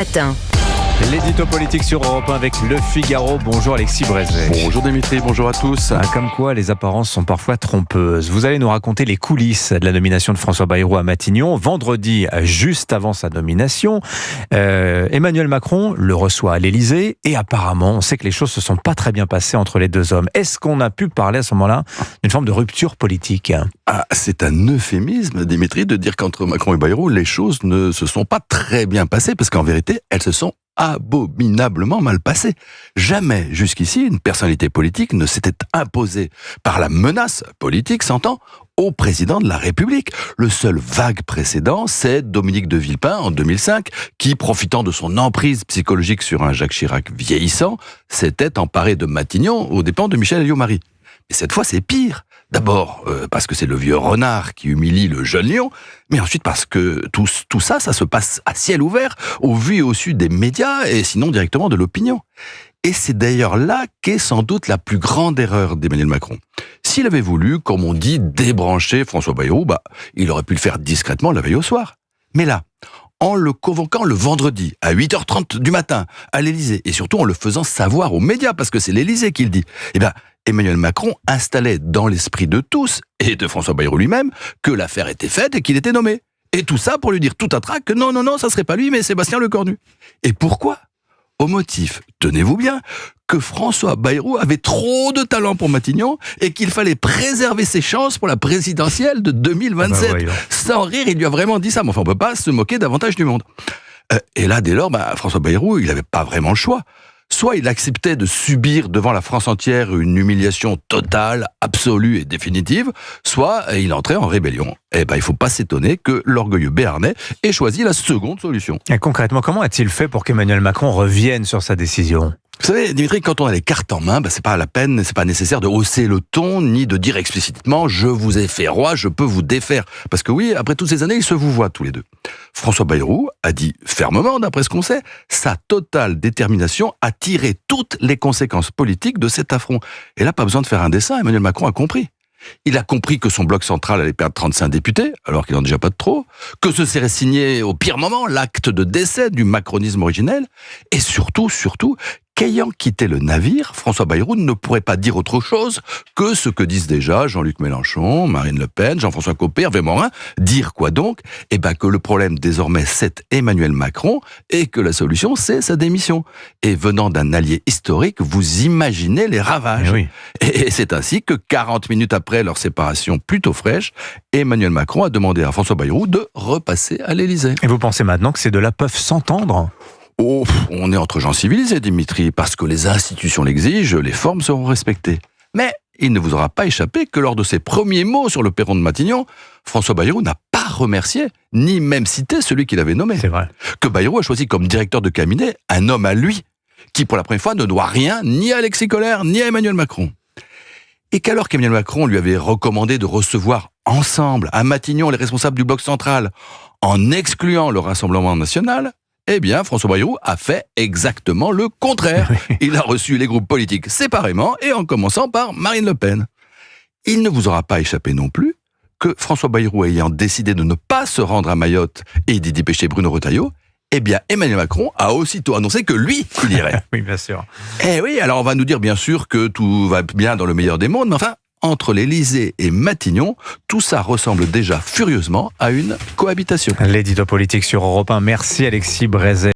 Matin. L'édito politique sur Europe 1 avec Le Figaro. Bonjour Alexis Brézet. Bonjour Dimitri, bonjour à tous. Comme quoi les apparences sont parfois trompeuses. Vous allez nous raconter les coulisses de la nomination de François Bayrou à Matignon. Vendredi, juste avant sa nomination, Emmanuel Macron le reçoit à l'Élysée et apparemment, on sait que les choses se sont pas très bien passées entre les deux hommes. Est-ce qu'on a pu parler à ce moment-là d'une forme de rupture politique ? C'est un euphémisme, Dimitri, de dire qu'entre Macron et Bayrou, les choses ne se sont pas très bien passées, parce qu'en vérité, elles se sont abominablement mal passées. Jamais, jusqu'ici, une personnalité politique ne s'était imposée par la menace politique, s'entend, au président de la République. Le seul vague précédent, c'est Dominique de Villepin, en 2005, qui, profitant de son emprise psychologique sur un Jacques Chirac vieillissant, s'était emparé de Matignon aux dépens de Michel Alliot-Marie. Mais cette fois, c'est pire. D'abord, parce que c'est le vieux renard qui humilie le jeune lion, mais ensuite parce que tout ça se passe à ciel ouvert, au vu et au su des médias, et sinon directement de l'opinion. Et c'est d'ailleurs là qu'est sans doute la plus grande erreur d'Emmanuel Macron. S'il avait voulu, comme on dit, débrancher François Bayrou, il aurait pu le faire discrètement la veille au soir. Mais là, en le convoquant le vendredi à 8h30 du matin à l'Élysée, et surtout en le faisant savoir aux médias, parce que c'est l'Élysée qui le dit, Emmanuel Macron installait dans l'esprit de tous, et de François Bayrou lui-même, que l'affaire était faite et qu'il était nommé. Et tout ça pour lui dire tout à trac que non, ça serait pas lui, mais Sébastien Lecornu. Et pourquoi ? Au motif, tenez-vous bien, que François Bayrou avait trop de talent pour Matignon et qu'il fallait préserver ses chances pour la présidentielle de 2027. Sans rire, il lui a vraiment dit ça, mais enfin on peut pas se moquer davantage du monde. Et là, dès lors, François Bayrou, il n'avait pas vraiment le choix. Soit il acceptait de subir devant la France entière une humiliation totale, absolue et définitive, soit il entrait en rébellion. Il faut pas s'étonner que l'orgueilleux Béarnais ait choisi la seconde solution. Et concrètement, comment a-t-il fait pour qu'Emmanuel Macron revienne sur sa décision ? Vous savez, Dimitri, quand on a les cartes en main, c'est pas la peine, c'est pas nécessaire de hausser le ton, ni de dire explicitement « je vous ai fait roi, je peux vous défaire ». Parce que oui, après toutes ces années, ils se vous voient tous les deux. François Bayrou a dit fermement, d'après ce qu'on sait, sa totale détermination à tirer toutes les conséquences politiques de cet affront. Et là, pas besoin de faire un dessin, Emmanuel Macron a compris. Il a compris que son bloc central allait perdre 35 députés, alors qu'il n'en a déjà pas de trop, que ce serait signé au pire moment l'acte de décès du macronisme originel, et surtout, qu'ayant quitté le navire, François Bayrou ne pourrait pas dire autre chose que ce que disent déjà Jean-Luc Mélenchon, Marine Le Pen, Jean-François Copé, Hervé Morin. Dire quoi donc ? Que le problème désormais c'est Emmanuel Macron et que la solution c'est sa démission. Et venant d'un allié historique, vous imaginez les ravages. Oui. Et c'est ainsi que 40 minutes après leur séparation plutôt fraîche, Emmanuel Macron a demandé à François Bayrou de repasser à l'Élysée. Et vous pensez maintenant que ces deux-là peuvent s'entendre ? On est entre gens civilisés, Dimitri, parce que les institutions l'exigent, les formes seront respectées. Mais il ne vous aura pas échappé que lors de ses premiers mots sur le perron de Matignon, François Bayrou n'a pas remercié, ni même cité celui qu'il avait nommé. C'est vrai. Que Bayrou a choisi comme directeur de cabinet un homme à lui, qui pour la première fois ne doit rien ni à Alexis Kohler, ni à Emmanuel Macron. Et qu'alors qu'Emmanuel Macron lui avait recommandé de recevoir ensemble à Matignon les responsables du bloc central, en excluant le Rassemblement national, François Bayrou a fait exactement le contraire. Il a reçu les groupes politiques séparément et en commençant par Marine Le Pen. Il ne vous aura pas échappé non plus que François Bayrou ayant décidé de ne pas se rendre à Mayotte et d'y dépêcher Bruno Retailleau, Emmanuel Macron a aussitôt annoncé que lui, il irait. Oui, bien sûr. Alors on va nous dire bien sûr que tout va bien dans le meilleur des mondes, mais enfin, entre l'Élysée et Matignon, tout ça ressemble déjà furieusement à une cohabitation. L'édito politique sur Europe 1. Merci Alexis Brézet.